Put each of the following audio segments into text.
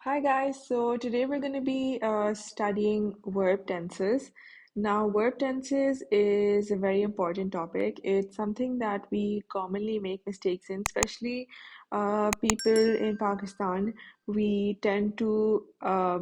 Hi guys, so today we're going to be studying verb tenses. Now, verb tenses is a very important topic. It's something that we commonly make mistakes in, especially people in Pakistan. We tend to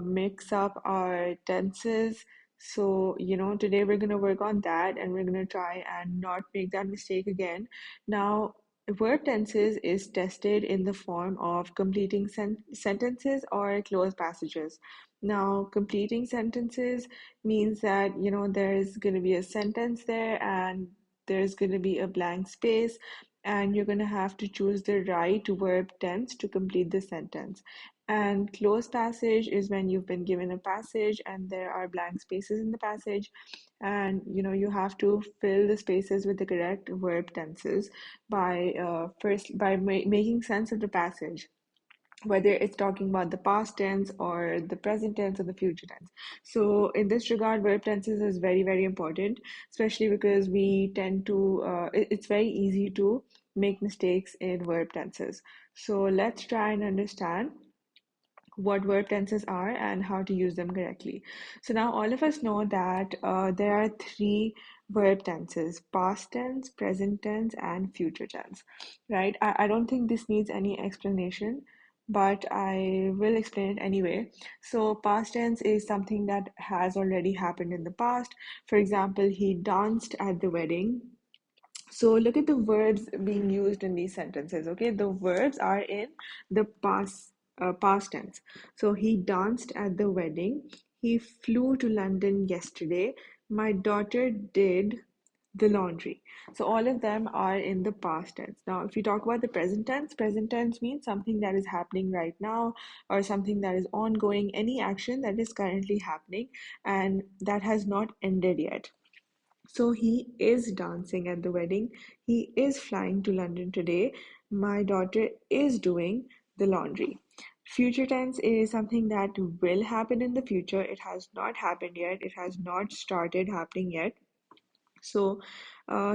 mix up our tenses. So, today we're going to work on that and we're going to try and not make that mistake again. Now, verb tenses is tested in the form of completing sentences or closed passages. Now, completing sentences means that, there's going to be a sentence there and there's going to be a blank space, and you're going to have to choose the right verb tense to complete the sentence. And closed passage is when you've been given a passage and there are blank spaces in the passage, and you have to fill the spaces with the correct verb tenses by making sense of the passage, whether it's talking about the past tense or the present tense or the future tense. So in this regard, verb tenses is very, very important, especially because we tend to it's very easy to make mistakes in verb tenses. So let's try and understand what verb tenses are and how to use them correctly. So now all of us know that there are three verb tenses: past tense, present tense, and future tense, right? I don't think this needs any explanation, but I will explain it anyway. So past tense is something that has already happened in the past. For example, he danced at the wedding. So look at the verbs being used in these sentences. Okay, the verbs are in the past tense. So he danced at the wedding. He flew to London yesterday. My daughter did the laundry. So all of them are in the past tense. Now, if you talk about the present tense means something that is happening right now or something that is ongoing, any action that is currently happening and that has not ended yet. So he is dancing at the wedding. He is flying to London today. My daughter is doing the laundry. Future tense is something that will happen in the future. It has not happened yet. It has not started happening yet. So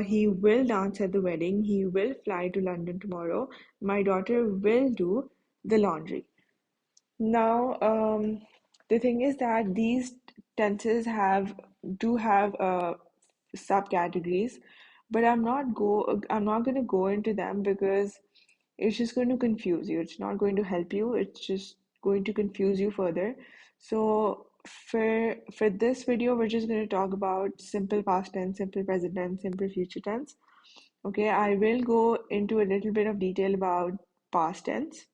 he will dance at the wedding. He will fly to London tomorrow. My daughter will do the laundry. Now, the thing is that these tenses have subcategories, but I'm not going to go into them because it's just going to confuse you. It's not going to help you. It's just going to confuse you further. So for this video, we're just going to talk about simple past tense, simple present tense, simple future tense. Okay, I will go into a little bit of detail about past tense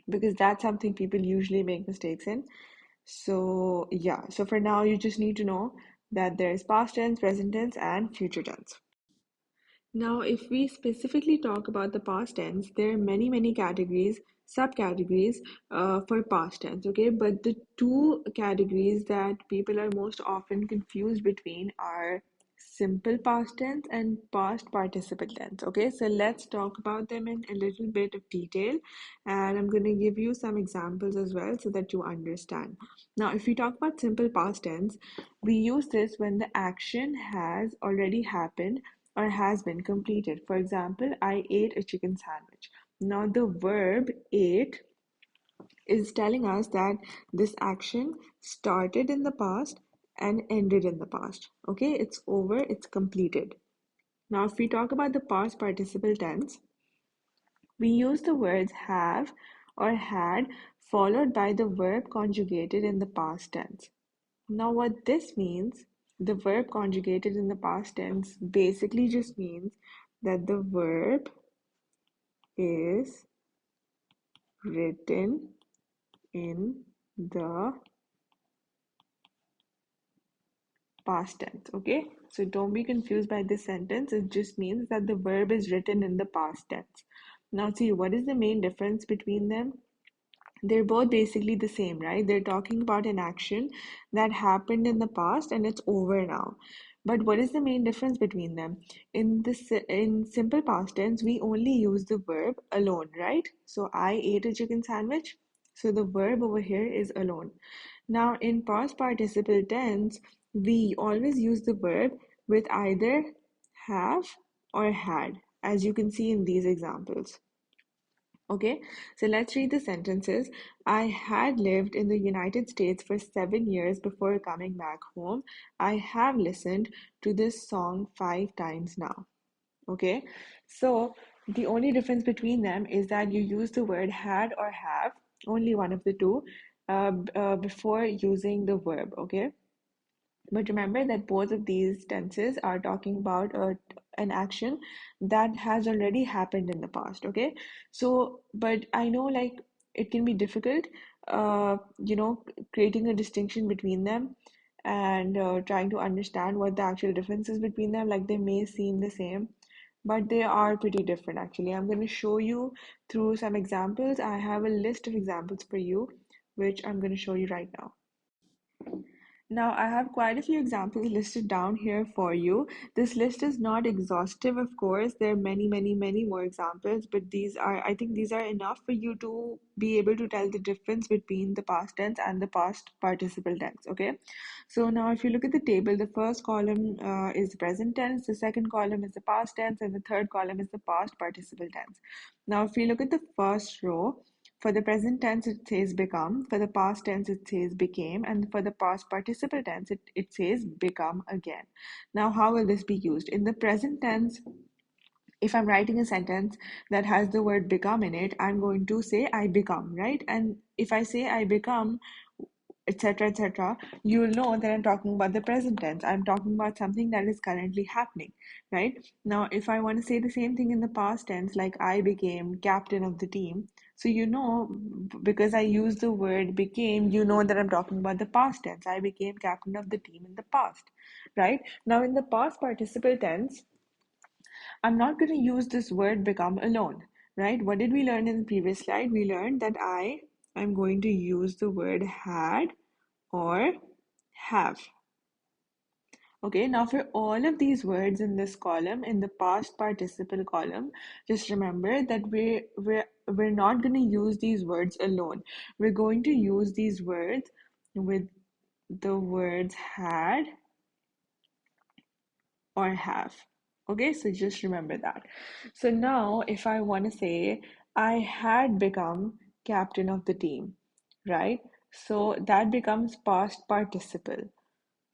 because that's something people usually make mistakes in. So, yeah, so for now, you just need to know that there is past tense, present tense, and future tense. Now, if we specifically talk about the past tense, there are many, many categories, subcategories for past tense, okay? But the two categories that people are most often confused between are simple past tense and past participle tense, okay? So let's talk about them in a little bit of detail, and I'm going to give you some examples as well so that you understand. Now, if we talk about simple past tense, we use this when the action has already happened or has been completed. For example, I ate a chicken sandwich. Now, the verb ate is telling us that this action started in the past and ended in the past. Okay, it's over, it's completed. Now, if we talk about the past participle tense, we use the words have or had followed by the verb conjugated in the past tense. Now, what this means, the verb conjugated in the past tense basically just means that the verb is written in the past tense. Okay, so don't be confused by this sentence. It just means that the verb is written in the past tense. Now, see, what is the main difference between them? They're both basically the same, right? They're talking about an action that happened in the past and it's over now. But what is the main difference between them? In simple past tense, we only use the verb alone, right? So I ate a chicken sandwich. So the verb over here is alone. Now in past participle tense, we always use the verb with either have or had, as you can see in these examples. Okay, so let's read the sentences. I had lived in the United States for 7 years before coming back home. I have listened to this song 5 times now. Okay, so the only difference between them is that you use the word had or have, only one of the two, before using the verb. Okay, but remember that both of these tenses are talking about an action that has already happened in the past. Okay, so but I know like it can be difficult, creating a distinction between them and trying to understand what the actual difference is between them. Like they may seem the same, but they are pretty different actually. I'm going to show you through some examples. I have a list of examples for you, which I'm going to show you right now. Now, I have quite a few examples listed down here for you. This list is not exhaustive, of course. There are many, many, many more examples, but I think these are enough for you to be able to tell the difference between the past tense and the past participle tense, okay? So now if you look at the table, the first column is the present tense, the second column is the past tense, and the third column is the past participle tense. Now, if you look at the first row, for the present tense, it says become. For the past tense, it says became. And for the past participle tense, it says become again. Now, how will this be used? In the present tense, if I'm writing a sentence that has the word become in it, I'm going to say I become, right? And if I say I become, etc., etc., you'll know that I'm talking about the present tense. I'm talking about something that is currently happening, right? Now, if I want to say the same thing in the past tense, like I became captain of the team, so because I use the word became, you know that I'm talking about the past tense. I became captain of the team in the past, right? Now, in the past participle tense, I'm not going to use this word become alone, right? What did we learn in the previous slide? We learned that I'm going to use the word had or have. Okay, now for all of these words in this column, in the past participle column, just remember that we're not going to use these words alone. We're going to use these words with the words had or have. Okay, so just remember that. So now, if I want to say I had become captain of the team, right? So that becomes past participle.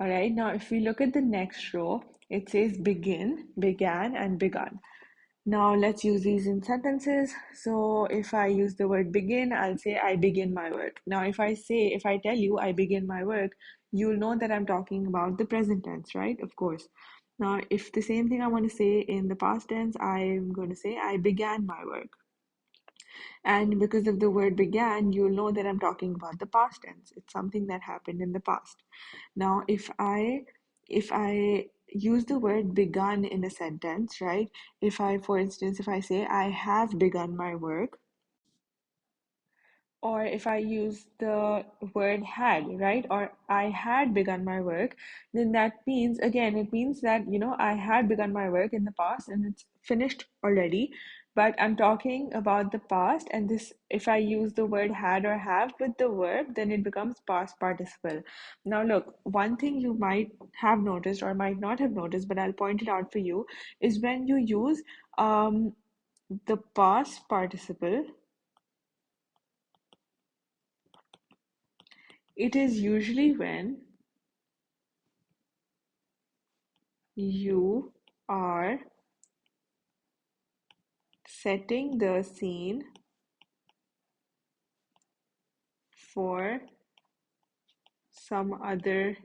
All right, now if we look at the next row, it says begin, began, and begun. Now let's use these in sentences. So if I use the word begin, I'll say I begin my work. Now if I tell you I begin my work, you'll know that I'm talking about the present tense, right? Of course. Now if the same thing I want to say in the past tense, I'm going to say I began my work. And because of the word began, you'll know that I'm talking about the past tense. It's something that happened in the past. Now, if I use the word begun in a sentence, right? For instance, if I say I have begun my work, or if I use the word had, right? Or I had begun my work, then that means, again, it means that, I had begun my work in the past and it's finished already. But I'm talking about the past, and this, if I use the word had or have with the verb, then it becomes past participle. Now, look, one thing you might have noticed or might not have noticed, but I'll point it out for you, is when you use the past participle, it is usually when you are setting the scene for some other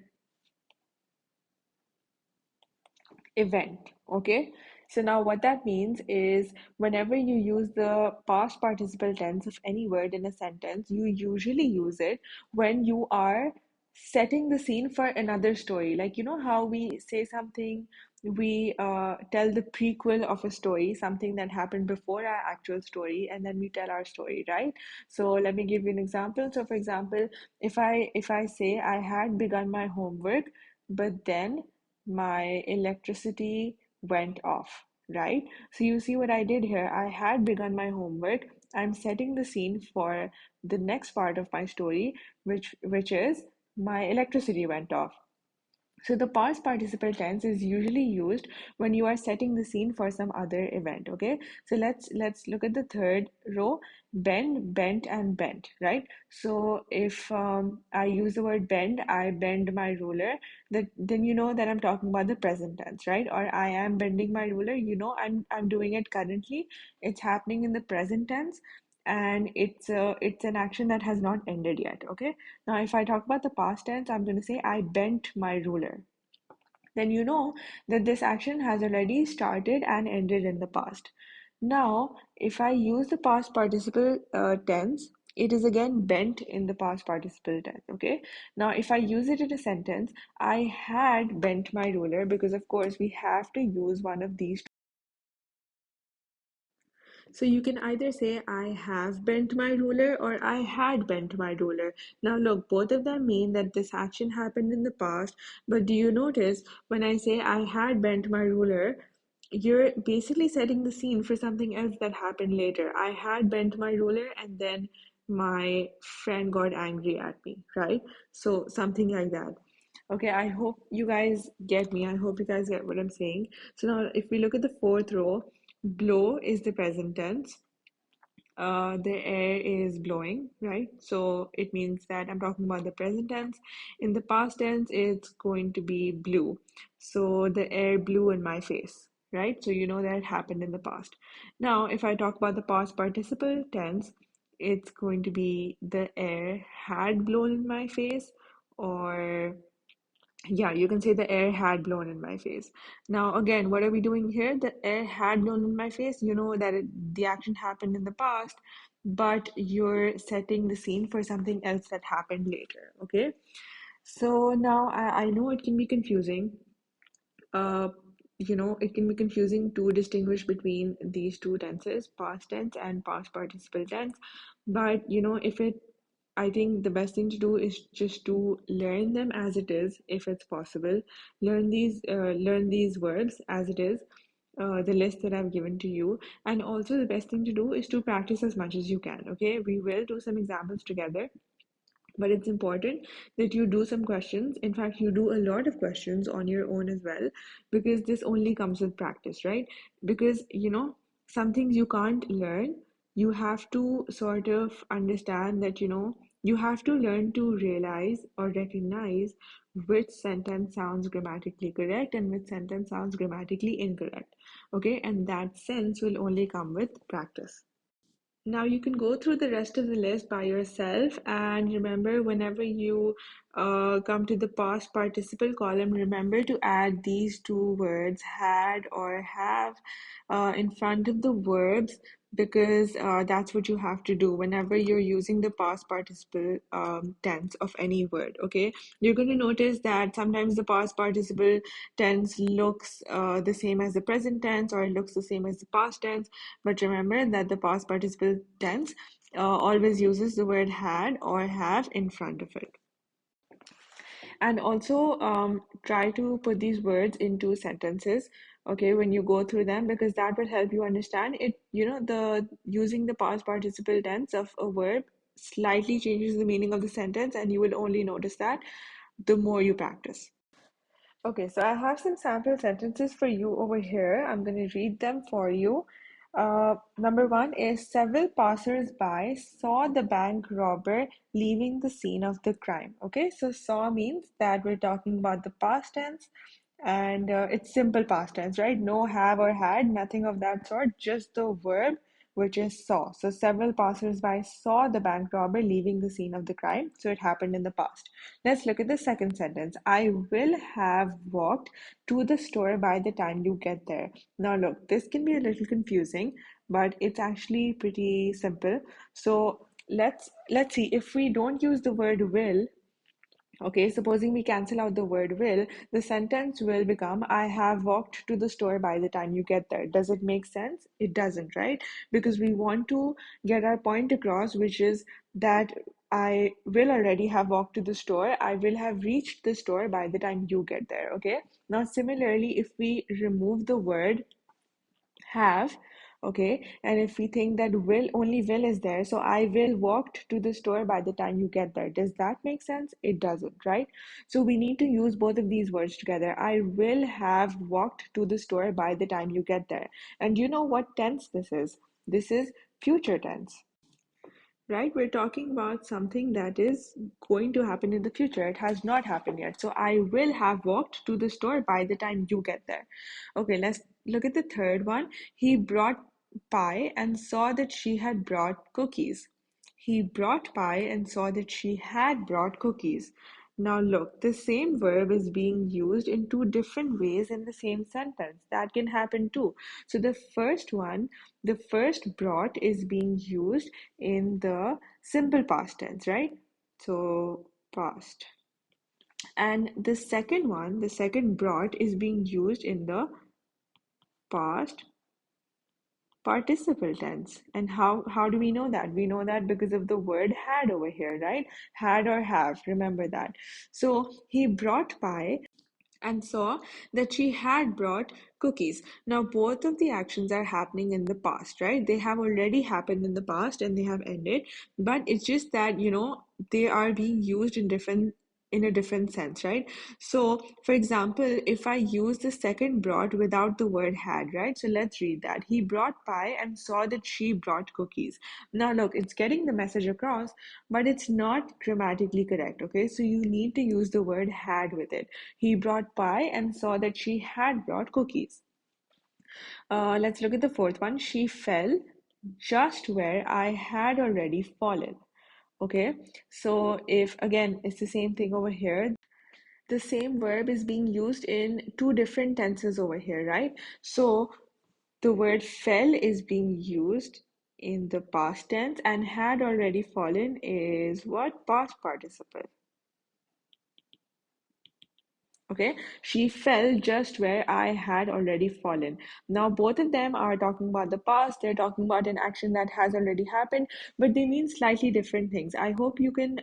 event. Okay, so now what that means is whenever you use the past participle tense of any word in a sentence, you usually use it when you are setting the scene for another story. Like, you know how we say something, we tell the prequel of a story, something that happened before our actual story, and then we tell our story, right? So let me give you an example. So for example, if I say I had begun my homework, but then my electricity went off, right? So you see what I did here. I had begun my homework. I'm setting the scene for the next part of my story, which is my electricity went off. So the past participle tense is usually used when you are setting the scene for some other event, okay? So let's look at the third row, bend, bent, and bent, right? So if I use the word bend, I bend my ruler, that then you know that I'm talking about the present tense, right? Or I am bending my ruler, you know I'm doing it currently. It's happening in the present tense, and it's an action that has not ended yet, okay? Now, if I talk about the past tense, I'm going to say I bent my ruler. Then you know that this action has already started and ended in the past. Now, if I use the past participle tense, it is again bent in the past participle tense. Okay. Now, if I use it in a sentence, I had bent my ruler, because of course we have to use one of these. So you can either say I have bent my ruler or I had bent my ruler. Now look, both of them mean that this action happened in the past, but do you notice when I say I had bent my ruler, you're basically setting the scene for something else that happened later. I had bent my ruler and then my friend got angry at me, right? So something like that. Okay, I hope you guys get me. I hope you guys get what I'm saying. So now if we look at the fourth row, blow is the present tense. The air is blowing, right? So it means that I'm talking about the present tense. In the past tense, it's going to be blue. So the air blew in my face, right? So you know that happened in the past. Now, if I talk about the past participle tense, it's going to be the air had blown in my face, or yeah, you can say the air had blown in my face. Now, again, what are we doing here? The air had blown in my face. You know that the action happened in the past, but you're setting the scene for something else that happened later. Okay. So now I know it can be confusing. uh, it can be confusing to distinguish between these two tenses, past tense and past participle tense. But if it, I think the best thing to do is just to learn them as it is, if it's possible. Learn these verbs as it is, the list that I've given to you. And also, the best thing to do is to practice as much as you can. Okay, we will do some examples together, but it's important that you do some questions. In fact, you do a lot of questions on your own as well, because this only comes with practice, right? Because some things you can't learn. You have to sort of understand that you have to learn to realize or recognize which sentence sounds grammatically correct and which sentence sounds grammatically incorrect. Okay, and that sense will only come with practice. Now you can go through the rest of the list by yourself, and remember, whenever you come to the past participle column, remember to add these two words, had or have, in front of the verbs, because that's what you have to do whenever you're using the past participle tense of any word. Okay, you're going to notice that sometimes the past participle tense looks the same as the present tense, or it looks the same as the past tense, but remember that the past participle tense always uses the word had or have in front of it. And also try to put these words into sentences, okay, when you go through them, because that will help you understand it. The using the past participle tense of a verb slightly changes the meaning of the sentence, and you will only notice that the more you practice. Okay, so I have some sample sentences for you over here. I'm going to read them for you. Number one is, several passers-by saw the bank robber leaving the scene of the crime. Okay, so saw means that we're talking about the past tense, and it's simple past tense, right? No have or had, nothing of that sort, just the verb, which is saw. So several passers-by saw the bank robber leaving the scene of the crime. So it happened in the past. Let's look at the second sentence. I will have walked to the store by the time you get there. Now look, this can be a little confusing, but it's actually pretty simple. So let's see, if we don't use the word will. Okay, supposing we cancel out the word will, the sentence will become, I have walked to the store by the time you get there. Does it make sense? It doesn't, right? Because we want to get our point across, which is that I will already have walked to the store. I will have reached the store by the time you get there. Okay. Now, similarly, if we remove the word have, Okay, and if we think that will, only will is there, so I will walked to the store by the time you get there. Does that make sense? It doesn't, right? So we need to use both of these words together. I will have walked to the store by the time you get there. And you know what tense this is? This is future tense, right? We're talking about something that is going to happen in the future. It has not happened yet. So I will have walked to the store by the time you get there. Okay, let's look at the third one. He brought pie and saw that she had brought cookies. He brought pie and saw that she had brought cookies. Now look, the same verb is being used in two different ways in the same sentence. That can happen too. So the first one, the first brought is being used in the simple past tense, right? So past. And the second one, the second brought is being used in the past participle tense. And how do we know that? We know that because of the word had over here, right? Had or have, remember that. So he brought pie and saw that she had brought cookies. Now, both of the actions are happening in the past, right? They have already happened in the past and they have ended, but it's just that, they are being used in a different sense, right? So, for example, if I use the second brought without the word had, right? So let's read that. He brought pie and saw that she brought cookies. Now, look, it's getting the message across, but it's not grammatically correct, okay? So you need to use the word had with it. He brought pie and saw that she had brought cookies. Let's look at the fourth one. She fell just where I had already fallen. Okay, so if again, it's the same thing over here. The same verb is being used in two different tenses over here, right? So the word fell is being used in the past tense, and had already fallen is what? Past participle. Okay, she fell just where I had already fallen. Now, both of them are talking about the past, they're talking about an action that has already happened, but they mean slightly different things. I hope you can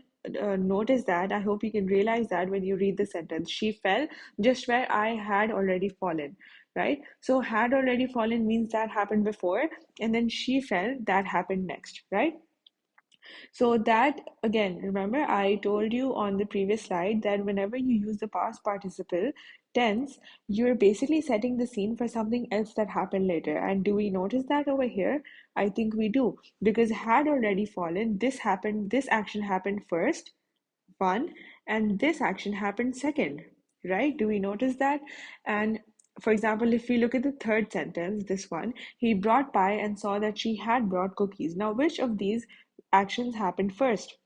notice that. I hope you can realize that when you read the sentence. She fell just where I had already fallen, right? So, had already fallen means that happened before, and then she fell, that happened next, right? So that again, remember I told you on the previous slide that whenever you use the past participle tense, you're basically setting the scene for something else that happened later. And do we notice that over here? I think we do, because had already fallen, this happened, this action happened first, one, and this action happened second, right? Do we notice that? And for example, if we look at the third sentence, this one, he brought pie and saw that she had brought cookies. Now, which of these actions happened first?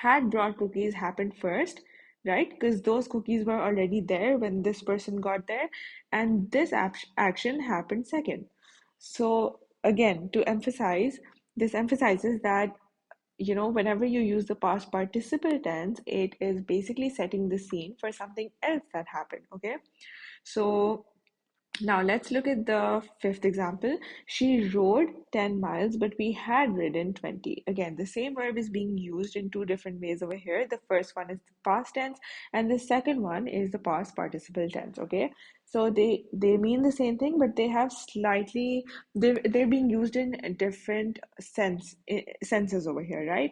Had brought cookies happened first, right? Because those cookies were already there when this person got there, and this action happened second. So, again, to emphasize, this emphasizes that whenever you use the past participle tense, it is basically setting the scene for something else that happened, okay? So now let's look at the fifth example. She rode 10 miles, but we had ridden 20. Again, the same verb is being used in two different ways over here. The first one is the past tense, and the second one is the past participle tense, okay? So they mean the same thing, but they have slightly they're being used in different senses over here, right?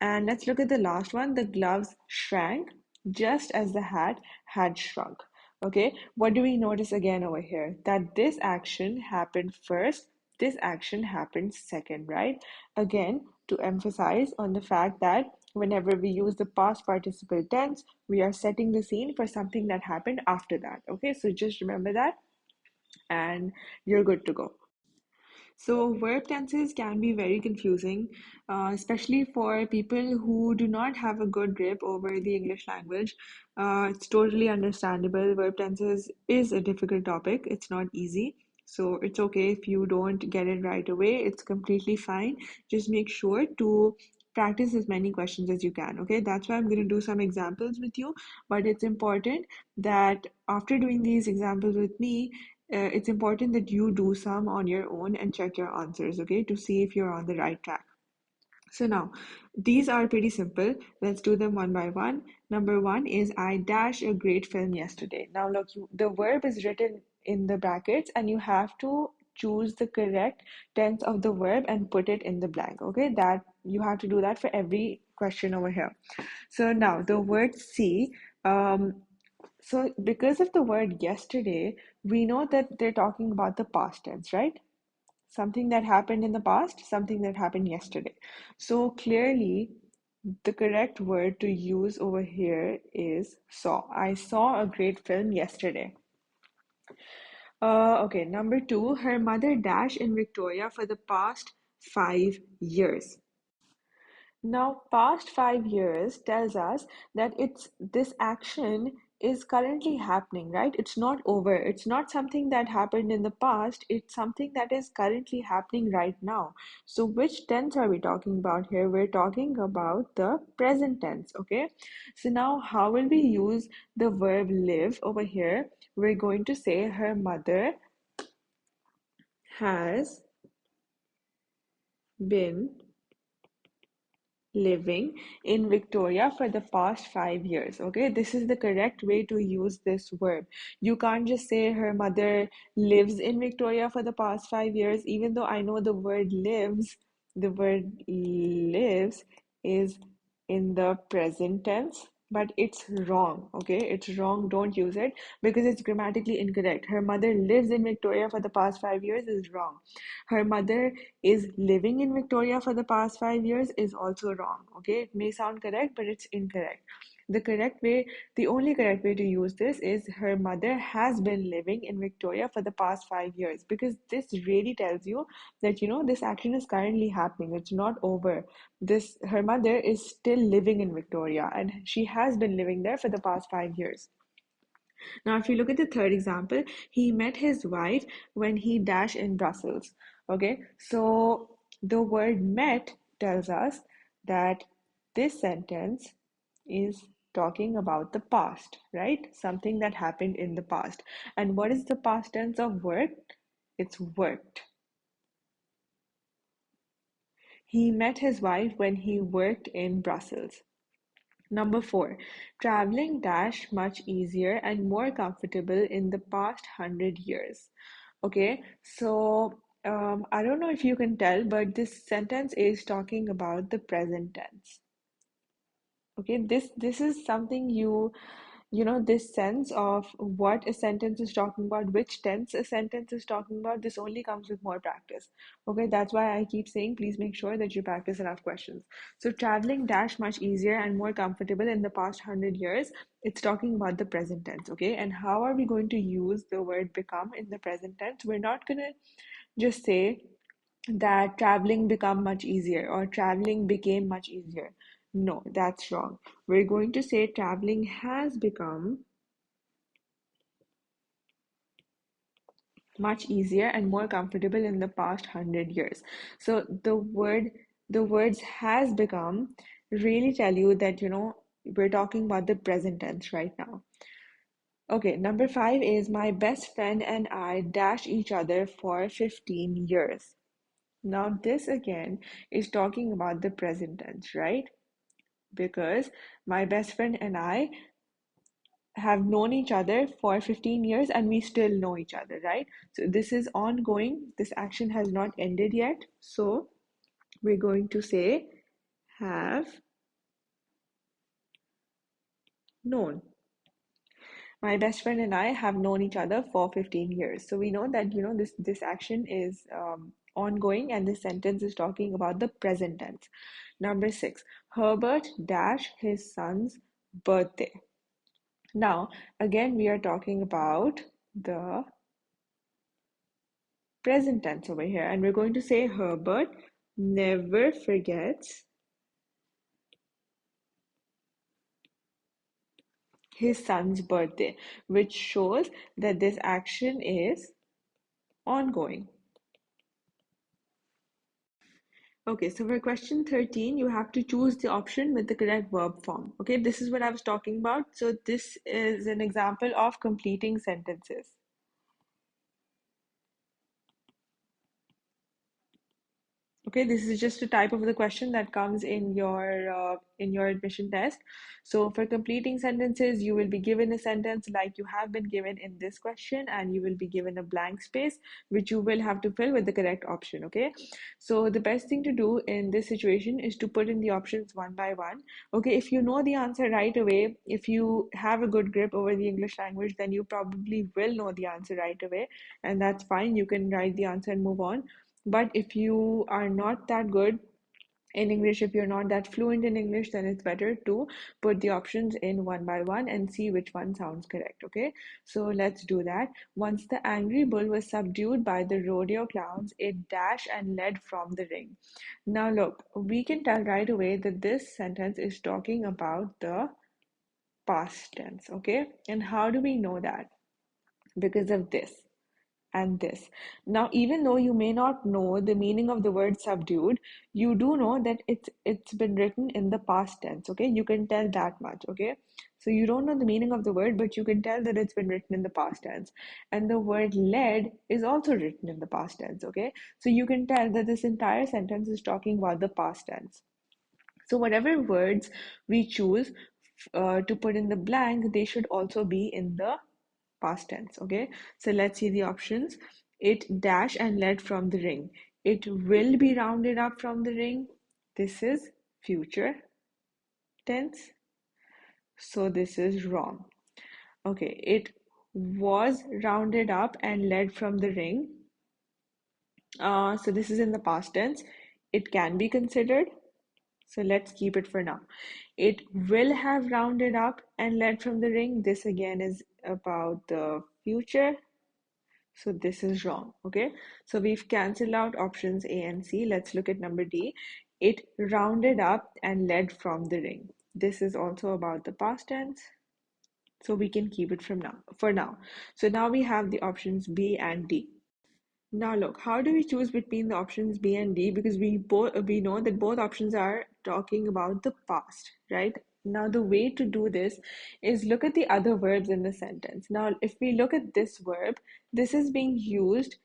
And let's look at the last one. The gloves shrank just as the hat had shrunk. Okay, what do we notice again over here? That this action happened first, this action happened second, right? Again, to emphasize on the fact that whenever we use the past participle tense, we are setting the scene for something that happened after that. Okay, so just remember that and you're good to go. So, verb tenses can be very confusing, especially for people who do not have a good grip over the English language. It's totally understandable. Verb tenses is a difficult topic, it's not easy. So, it's okay if you don't get it right away, it's completely fine. Just make sure to practice as many questions as you can. Okay, that's why I'm going to do some examples with you, but it's important that after doing these examples with me, it's important that you do some on your own and check your answers, okay, to see if you're on the right track. So now, these are pretty simple. Let's do them one by one. Number one is I dash a great film yesterday. Now look, the verb is written in the brackets and you have to choose the correct tense of the verb and put it in the blank. Okay, that you have to do that for every question over here. So now the word see, um, so because of the word yesterday, we know that they're talking about the past tense, right? Something that happened in the past, something that happened yesterday. So clearly, the correct word to use over here is saw. I saw a great film yesterday. Okay, number two, her mother dash in Victoria for the past 5 years. Now, past 5 years tells us that this action is currently happening, right? It's not over. It's not something that happened in the past. It's something that is currently happening right now. So, which tense are we talking about here? We're talking about the present tense, okay? So, now how will we use the verb live over here? We're going to say her mother has been living in Victoria for the past 5 years. Okay, this is the correct way to use this verb. You can't just say her mother lives in Victoria for the past 5 years, even though I know the word lives, the word lives is in the present tense. But it's wrong, okay? It's wrong. Don't use it because it's grammatically incorrect. Her mother lives in Victoria for the past 5 years is wrong. Her mother is living in Victoria for the past 5 years is also wrong. Okay, it may sound correct, but it's incorrect. The correct way, the only correct way to use this is her mother has been living in Victoria for the past 5 years because this really tells you that this action is currently happening. It's not over. This her mother is still living in Victoria and she has been living there for the past 5 years. Now, if you look at the third example, he met his wife when he dashed in Brussels. Okay, so the word met tells us that this sentence is talking about the past, right? Something that happened in the past. And what is the past tense of worked? It's worked. He met his wife when he worked in Brussels. Number four, traveling dash much easier and more comfortable in the past 100 years. Okay, so I don't know if you can tell, but this sentence is talking about the present tense. Okay, this is something this sense of what a sentence is talking about, which tense a sentence is talking about, this only comes with more practice. Okay, that's why I keep saying please make sure that you practice enough questions. So traveling dash much easier and more comfortable in the past 100 years, it's talking about the present tense. Okay, and how are we going to use the word become in the present tense? We're not gonna just say that traveling become much easier or traveling became much easier. No, that's wrong. We're going to say traveling has become much easier and more comfortable in the past 100 years. So the words has become really tell you that we're talking about the present tense right now. Okay, number five is my best friend and I dash each other for 15 years. Now, this again is talking about the present tense, right? Because my best friend and I have known each other for 15 years and we still know each other, right? So, this is ongoing. This action has not ended yet. So, we're going to say have known. My best friend and I have known each other for 15 years. So, we know that, this action is ongoing and this sentence is talking about the present tense. Number six, Herbert dash his son's birthday. Now, again, we are talking about the present tense over here, and we're going to say Herbert never forgets his son's birthday, which shows that this action is ongoing. Okay, so for question 13, you have to choose the option with the correct verb form. Okay, this is what I was talking about. So this is an example of completing sentences. Okay, this is just a type of the question that comes in your admission test. So for completing sentences, you will be given a sentence like you have been given in this question, and you will be given a blank space which you will have to fill with the correct option. Okay, so the best thing to do in this situation is to put in the options one by one. Okay, if you know the answer right away, if you have a good grip over the English language, then you probably will know the answer right away, and that's fine. You can write the answer and move on. But if you are not that good in English, if you're not that fluent in English, then it's better to put the options in one by one and see which one sounds correct. Okay, so let's do that. Once the angry bull was subdued by the rodeo clowns, it dashed and led from the ring. Now, look, we can tell right away that this sentence is talking about the past tense. Okay, and how do we know that? Because of this and this. Now, even though you may not know the meaning of the word subdued, you do know that it's been written in the past tense. Okay, you can tell that much. Okay, so you don't know the meaning of the word, but you can tell that it's been written in the past tense. And the word led is also written in the past tense. Okay, so you can tell that this entire sentence is talking about the past tense. So whatever words we choose to put in the blank, they should also be in the past tense. Okay, so let's see the options. It dash and led from the ring. It will be rounded up from the ring. This is future tense, so this is wrong. Okay, it was rounded up and led from the ring. So this is in the past tense. It can be considered, so let's keep it for now. It will have rounded up and led from the ring. This again is about the future. So this is wrong. Okay. So we've cancelled out options A and C. Let's look at number D. It rounded up and led from the ring. This is also about the past tense. So we can keep it from now for now. So now we have the options B and D. Now look, how do we choose between the options B and D? Because we know that both options are talking about the past, right? Now the way to do this is look at the other verbs in the sentence. Now if we look at this verb, this is being used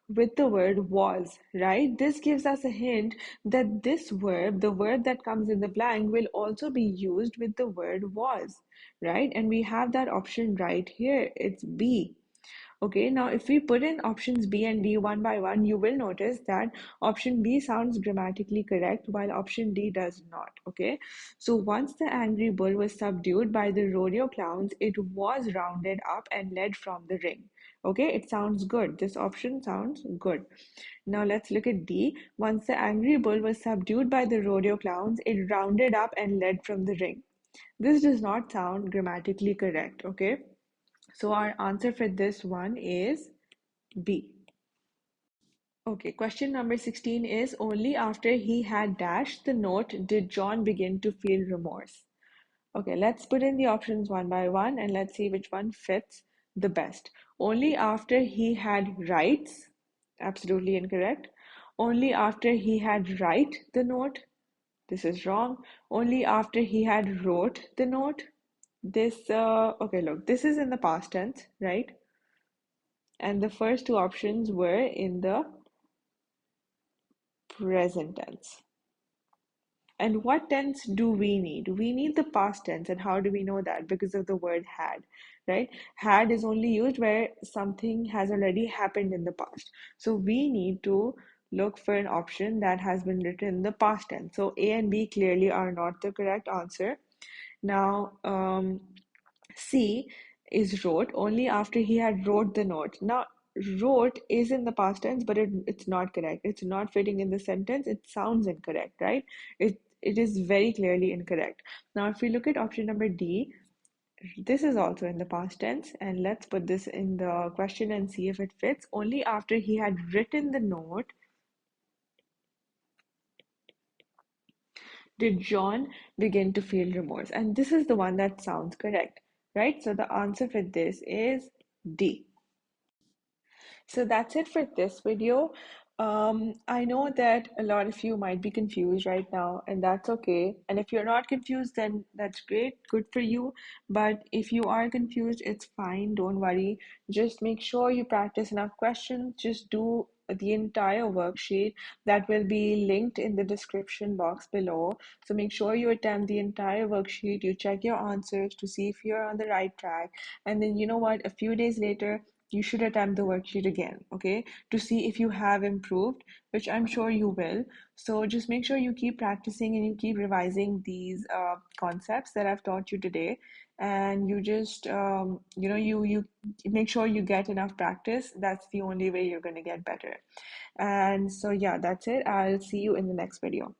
with the word was, right? This gives us a hint that this verb, the verb that comes in the blank, will also be used with the word was, right? And we have that option right here. It's B. Okay, now if we put in options B and D one by one, you will notice that option B sounds grammatically correct while option D does not. Okay, so once the angry bull was subdued by the rodeo clowns, it was rounded up and led from the ring. Okay, it sounds good. This option sounds good. Now let's look at D. Once the angry bull was subdued by the rodeo clowns, it rounded up and led from the ring. This does not sound grammatically correct. Okay. So our answer for this one is B. Okay, question number 16 is only after he had dashed the note did John begin to feel remorse. Okay, let's put in the options one by one and let's see which one fits the best. Only after he had writes, absolutely incorrect. Only after he had write the note, this is wrong. Only after he had wrote the note, okay, look, this is in the past tense, right? And the first two options were in the present tense. And what tense do we need? We need the past tense. And how do we know that? Because of the word had, right? Had is only used where something has already happened in the past. So we need to look for an option that has been written in the past tense. So A and B clearly are not the correct answer. Now, C is wrote only after he had wrote the note. Now, wrote is in the past tense, but it's not correct. It's not fitting in the sentence. It sounds incorrect, right? It is very clearly incorrect. Now, if we look at option number D, this is also in the past tense, and let's put this in the question and see if it fits. Only after he had written the note did John begin to feel remorse. And this is the one that sounds correct, right? So the answer for this is D. So that's it for this video. I know that a lot of you might be confused right now, and that's okay. And if you're not confused, then that's great, good for you. But if you are confused, it's fine, don't worry. Just make sure you practice enough questions. Just do the entire worksheet that will be linked in the description box below. So make sure you attempt the entire worksheet, you check your answers to see if you're on the right track. And then, you know what, a few days later, you should attempt the worksheet again, okay, to see if you have improved, which I'm sure you will. So just make sure you keep practicing and you keep revising these concepts that I've taught you today. And you just, you make sure you get enough practice. That's the only way you're going to get better. And so, yeah, that's it. I'll see you in the next video.